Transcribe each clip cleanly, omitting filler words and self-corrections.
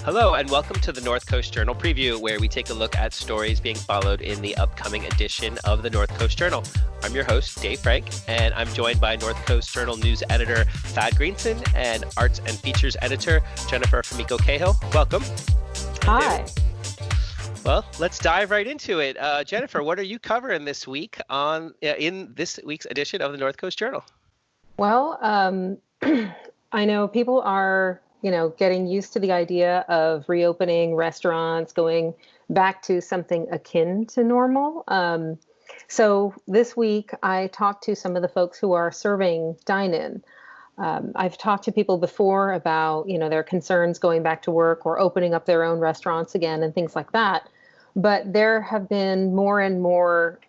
Hello, and welcome to the North Coast Journal Preview, where we take a look at stories being followed in the upcoming edition of the North Coast Journal. I'm your host, Dave Frank, and I'm joined by North Coast Journal news editor Thad Greenson and arts and features editor Jennifer Fumiko Cahill. Welcome. Hi. Well, let's dive right into it. Jennifer, what are you covering this week in this week's edition of the North Coast Journal? Well, I know people are getting used to the idea of reopening restaurants, going back to something akin to normal. So this week, I talked to some of the folks who are serving dine-in. I've talked to people before about, their concerns going back to work or opening up their own restaurants again and things like that. But there have been more and more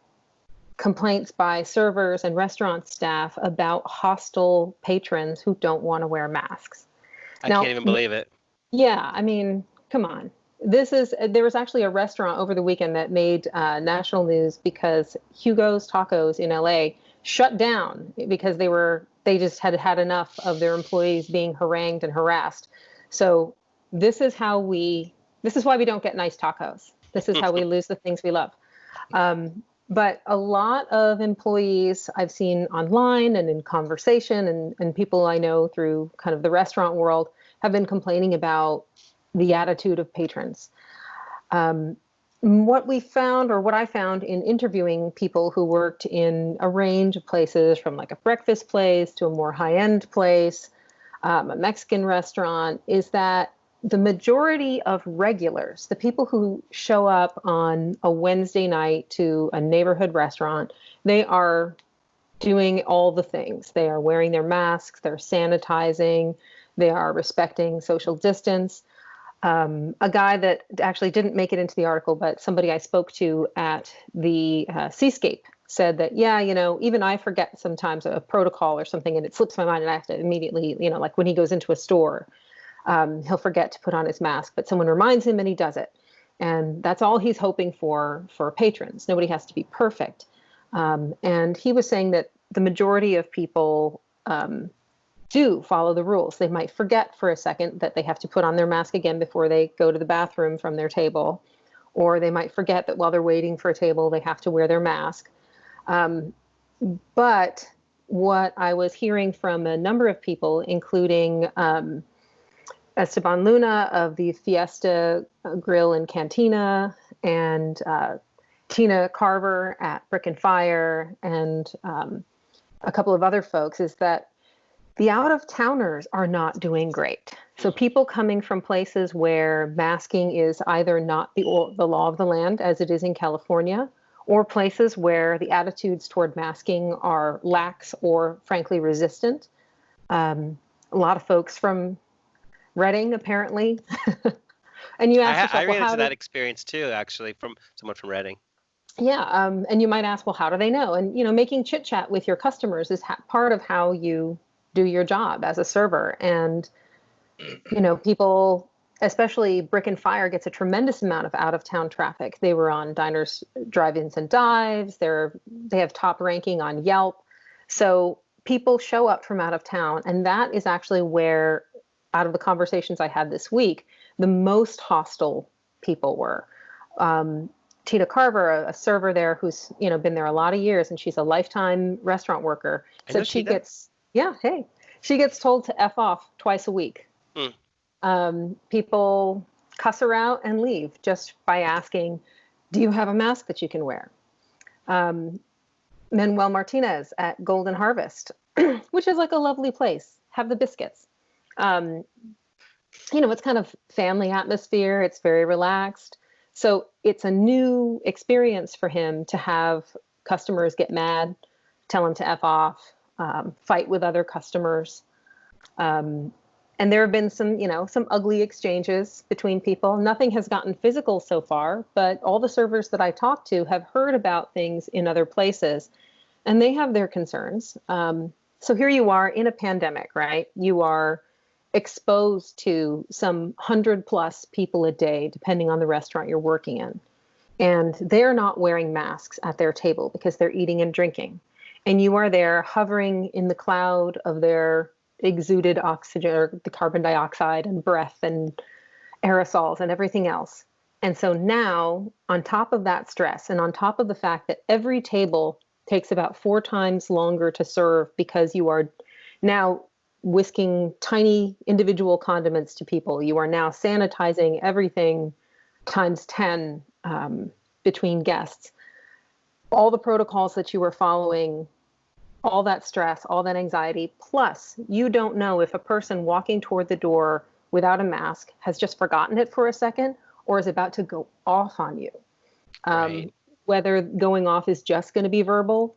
complaints by servers and restaurant staff about hostile patrons who don't want to wear masks. I can't even believe it. Yeah, I mean, come on. There was actually a restaurant over the weekend that made national news because Hugo's Tacos in LA shut down because they just had enough of their employees being harangued and harassed. So this is why we don't get nice tacos. This is how we lose the things we love. But a lot of employees I've seen online and in conversation and people I know through kind of the restaurant world have been complaining about the attitude of patrons. What I found in interviewing people who worked in a range of places, from like a breakfast place to a more high-end place, a Mexican restaurant, is that the majority of regulars, the people who show up on a Wednesday night to a neighborhood restaurant, they are doing all the things. They are wearing their masks, they're sanitizing, they are respecting social distance. A guy that actually didn't make it into the article, but somebody I spoke to at the Seascape said that, even I forget sometimes a protocol or something and it slips my mind and I have to immediately, like when he goes into a store, he'll forget to put on his mask, but someone reminds him and he does it. And that's all he's hoping for patrons. Nobody has to be perfect. And he was saying that the majority of people do follow the rules. They might forget for a second that they have to put on their mask again before they go to the bathroom from their table, or they might forget that while they're waiting for a table, they have to wear their mask. But what I was hearing from a number of people, including Esteban Luna of the Fiesta Grill and Cantina, and Tina Carver at Brick and Fire, and a couple of other folks, is that the out-of-towners are not doing great. So people coming from places where masking is either not the law of the land, as it is in California, or places where the attitudes toward masking are lax or frankly resistant. A lot of folks from Reading, apparently. And you ask yourself, I ran into that experience too, actually, from someone from Reading. Yeah, and you might ask, well, how do they know? And making chit chat with your customers is part of how you do your job as a server. And people, especially Brick and Fire, gets a tremendous amount of out-of-town traffic. They were on Diners, Drive-Ins, and Dives. They have top ranking on Yelp. So people show up from out of town, and that is actually where, out of the conversations I had this week, the most hostile people were. Tina Carver, a server there who's been there a lot of years, and she's a lifetime restaurant worker, said she gets told to F off twice a week. People cuss her out and leave just by asking, do you have a mask that you can wear? Manuel Martinez at Golden Harvest, which is like a lovely place. Have the biscuits. It's kind of family atmosphere. It's very relaxed. So it's a new experience for him to have customers get mad, tell him to F off, fight with other customers. And there have been some ugly exchanges between people. Nothing has gotten physical so far, but all the servers that I talked to have heard about things in other places, and they have their concerns. So here you are in a pandemic, right? You are exposed to some 100+ people a day, depending on the restaurant you're working in. And they're not wearing masks at their table because they're eating and drinking. And you are there hovering in the cloud of their exuded oxygen, or the carbon dioxide and breath and aerosols and everything else. And so now, on top of that stress, and on top of the fact that every table takes about 4 times longer to serve because you are now whisking tiny individual condiments to people, you are now sanitizing everything times 10 between guests. All the protocols that you were following, all that stress, all that anxiety, plus you don't know if a person walking toward the door without a mask has just forgotten it for a second or is about to go off on you. Right. Whether going off is just going to be verbal,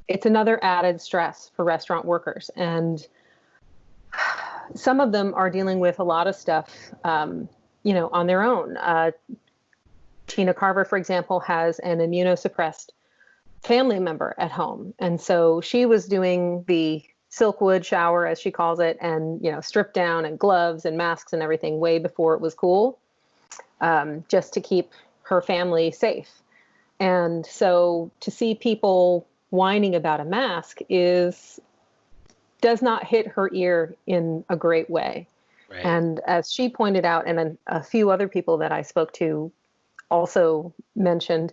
it's another added stress for restaurant workers. And some of them are dealing with a lot of stuff, on their own. Tina Carver, for example, has an immunosuppressed family member at home. And so she was doing the Silkwood shower, as she calls it, and, strip down and gloves and masks and everything way before it was cool, just to keep her family safe. And so to see people whining about a mask does not hit her ear in a great way. Right. And as she pointed out, and a few other people that I spoke to also mentioned,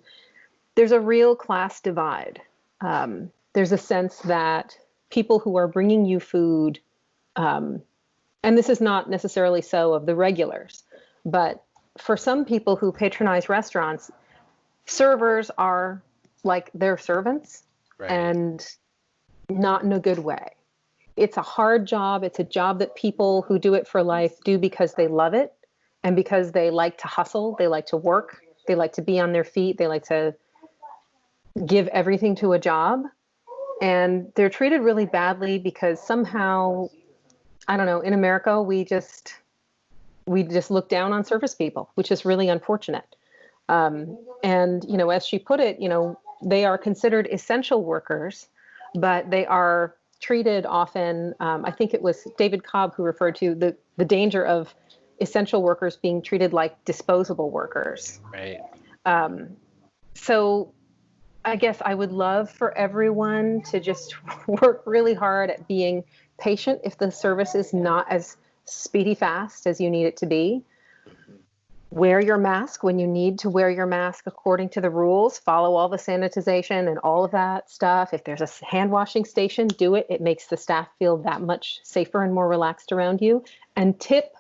there's a real class divide. There's a sense that people who are bringing you food, and this is not necessarily so of the regulars, but for some people who patronize restaurants, servers are like their servants, right, and not in a good way. It's a hard job. It's a job that people who do it for life do because they love it and because they like to hustle. They like to work. They like to be on their feet. They like to give everything to a job. And they're treated really badly because somehow, I don't know, in America, we just look down on service people, which is really unfortunate. And, as she put it, they are considered essential workers, but they are treated often, I think it was David Cobb who referred to the danger of essential workers being treated like disposable workers. Right. So I guess I would love for everyone to just work really hard at being patient if the service is not as speedy fast as you need it to be. Wear your mask when you need to wear your mask according to the rules. Follow all the sanitization and all of that stuff. If there's a hand washing station, do it. It makes the staff feel that much safer and more relaxed around you. And tip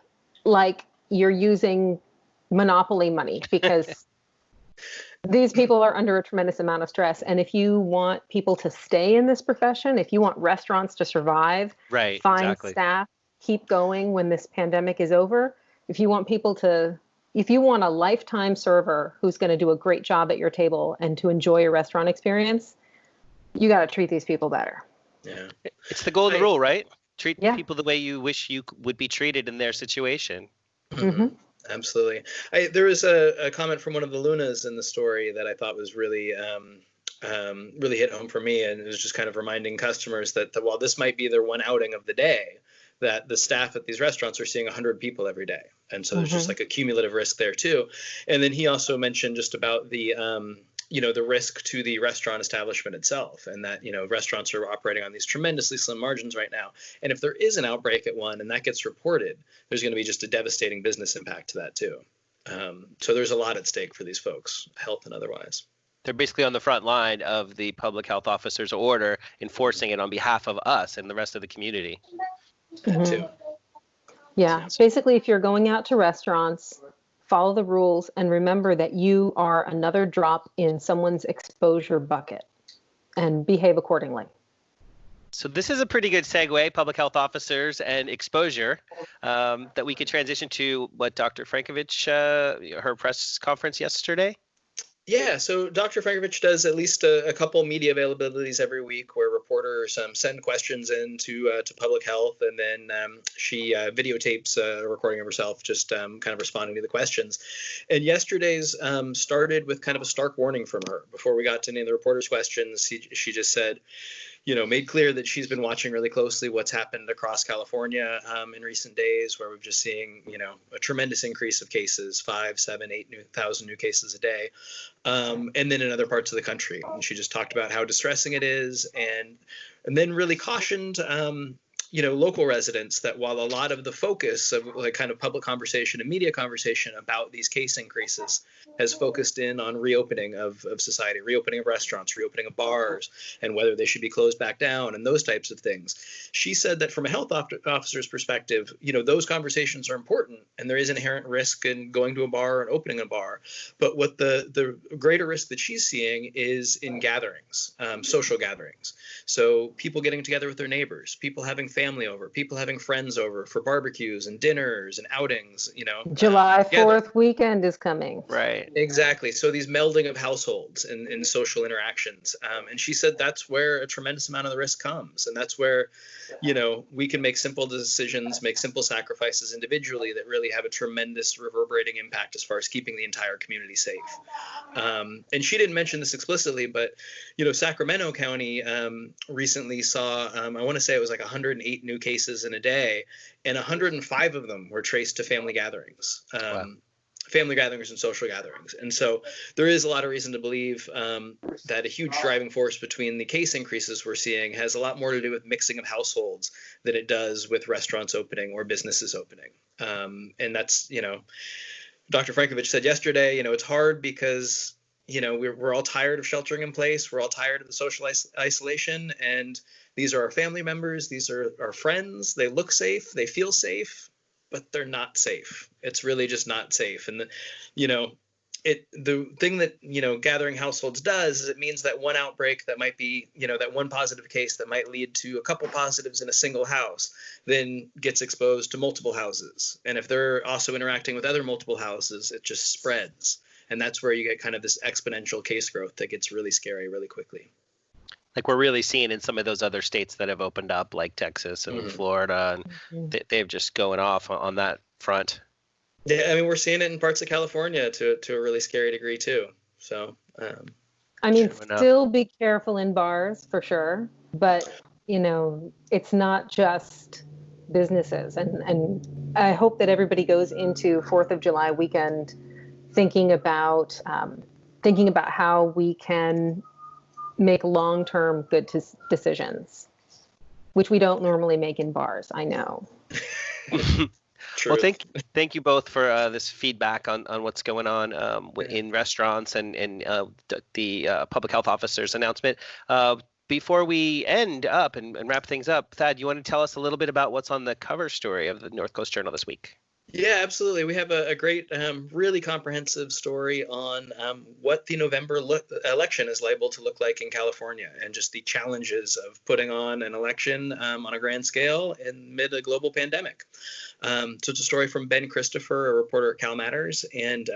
like you're using Monopoly money, because these people are under a tremendous amount of stress. And if you want people to stay in this profession, if you want restaurants to survive, right, find exactly. staff, keep going when this pandemic is over. If you want a lifetime server who's going to do a great job at your table and to enjoy your restaurant experience, you got to treat these people better. Yeah. It's the golden rule, right? Treat people the way you wish you would be treated in their situation. Mm-hmm. Absolutely. There was a comment from one of the Lunas in the story that I thought was really really hit home for me, and it was just kind of reminding customers that while this might be their one outing of the day, that the staff at these restaurants are seeing 100 people every day. And so there's just like a cumulative risk there too. And then he also mentioned just about the risk to the restaurant establishment itself, and that, restaurants are operating on these tremendously slim margins right now. And if there is an outbreak at one and that gets reported, there's going to be just a devastating business impact to that too. So there's a lot at stake for these folks, health and otherwise. They're basically on the front line of the public health officer's order, enforcing it on behalf of us and the rest of the community. That too. Yeah. Basically, if you're going out to restaurants, follow the rules and remember that you are another drop in someone's exposure bucket, and behave accordingly. So this is a pretty good segue, public health officers and exposure, that we could transition to what Dr. Frankovich, her press conference yesterday. Yeah, so Dr. Frankovich does at least a couple media availabilities every week where reporters send questions in to public health, and then she videotapes a recording of herself just kind of responding to the questions. And yesterday's started with kind of a stark warning from her. Before we got to any of the reporters' questions, she just said, made clear that she's been watching really closely what's happened across California in recent days, where we're just seeing, a tremendous increase of cases, 5, 7, 8,000 new cases a day. And then in other parts of the country. And she just talked about how distressing it is, and then really cautioned local residents that while a lot of the focus of like kind of public conversation and media conversation about these case increases has focused in on reopening of society, reopening of restaurants, reopening of bars, and whether they should be closed back down and those types of things. She said that from a health officer's perspective, those conversations are important, and there is inherent risk in going to a bar and opening a bar. But what the greater risk that she's seeing is in gatherings, social gatherings. So people getting together with their neighbors, people having family over, people having friends over for barbecues and dinners and outings, July 4th weekend is coming. Right. Exactly. So these melding of households and social interactions. And she said that's where a tremendous amount of the risk comes. And that's where, we can make simple decisions, make simple sacrifices individually that really have a tremendous reverberating impact as far as keeping the entire community safe. And she didn't mention this explicitly, but, Sacramento County recently saw, I want to say it was like 108 new cases in a day, and 105 of them were traced to family gatherings. Wow. Family gatherings and social gatherings. And so there is a lot of reason to believe that a huge driving force between the case increases we're seeing has a lot more to do with mixing of households than it does with restaurants opening or businesses opening. And that's, Dr. Frankovich said yesterday, it's hard because, we're all tired of sheltering in place. We're all tired of the social isolation. And these are our family members. These are our friends. They look safe. They feel safe, but they're not safe. It's really just not safe. And the thing that, gathering households does is it means that one outbreak that might be, that one positive case that might lead to a couple positives in a single house then gets exposed to multiple houses. And if they're also interacting with other multiple houses, it just spreads. And that's where you get kind of this exponential case growth that gets really scary really quickly. Like we're really seeing in some of those other states that have opened up, like Texas and Florida, and they've just going off on that front. Yeah, I mean, we're seeing it in parts of California to a really scary degree too. So, still be careful in bars for sure, but it's not just businesses, and I hope that everybody goes into 4th of July weekend thinking about how we can make long-term good decisions, which we don't normally make in bars. I know. Well, thank you both for this feedback on what's going on in restaurants and the public health officer's announcement. Before we end up and wrap things up, Thad, you want to tell us a little bit about what's on the cover story of the North Coast Journal this week? Yeah, absolutely. We have a great, really comprehensive story on what the November election is liable to look like in California, and just the challenges of putting on an election on a grand scale amid a global pandemic. So it's a story from Ben Christopher, a reporter at Cal Matters, and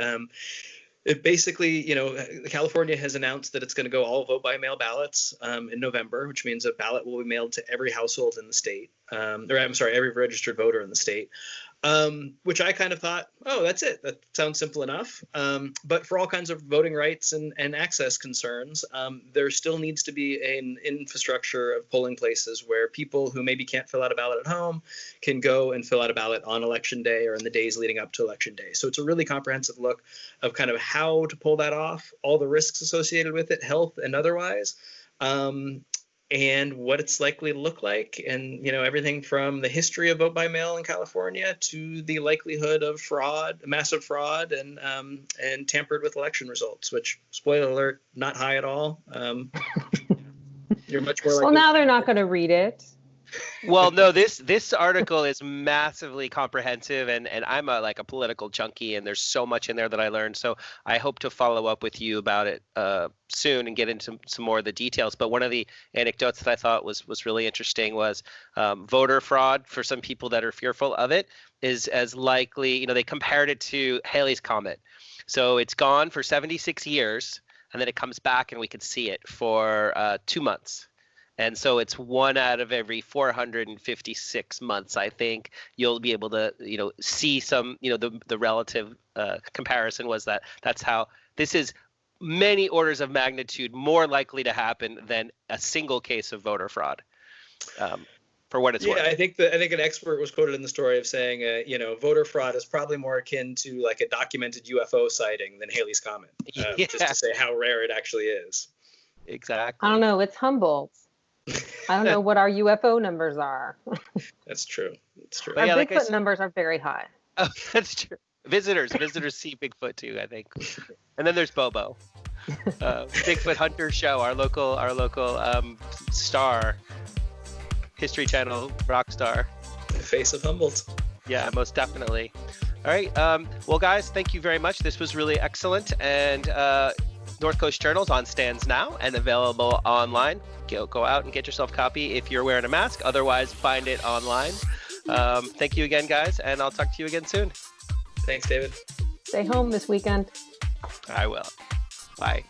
it basically, California has announced that it's going to go all vote by mail ballots in November, which means a ballot will be mailed to every household in the state, every registered voter in the state. Which I kind of thought, oh, that's it. That sounds simple enough. But for all kinds of voting rights and access concerns, there still needs to be an infrastructure of polling places where people who maybe can't fill out a ballot at home can go and fill out a ballot on election day or in the days leading up to election day. So it's a really comprehensive look of kind of how to pull that off, all the risks associated with it, health and otherwise. And what it's likely to look like, and everything from the history of vote by mail in California to the likelihood of fraud, massive fraud, and tampered with election results. Which, spoiler alert, not high at all. You're much more likely. Well, now they're not going to read it. Well, no, this article is massively comprehensive, and I'm a political junkie, and there's so much in there that I learned. So I hope to follow up with you about it soon and get into some more of the details. But one of the anecdotes that I thought was really interesting was voter fraud, for some people that are fearful of it, is as likely, they compared it to Halley's Comet. So it's gone for 76 years, and then it comes back and we can see it for 2 months. And so it's 1 out of every 456 months, I think, you'll be able to, see some, the relative comparison was that's how this is many orders of magnitude more likely to happen than a single case of voter fraud. For what it's worth. I think an expert was quoted in the story of saying, voter fraud is probably more akin to like a documented UFO sighting than Halley's Comet. Just to say how rare it actually is. Exactly. I don't know. It's Humboldt. I don't know what our UFO numbers are. That's true. It's true. Our Bigfoot numbers are very high. Oh, that's true. Visitors see Bigfoot too, I think. And then there's Bobo, Bigfoot Hunter Show, our local star. History Channel rock star. The face of Humboldt. Yeah, most definitely. All right. Well, guys, thank you very much. This was really excellent. And North Coast Journal's on stands now and available online. Go out and get yourself a copy if you're wearing a mask. Otherwise, find it online. Thank you again, guys, and I'll talk to you again soon. Thanks, David. Stay home this weekend. I will. Bye.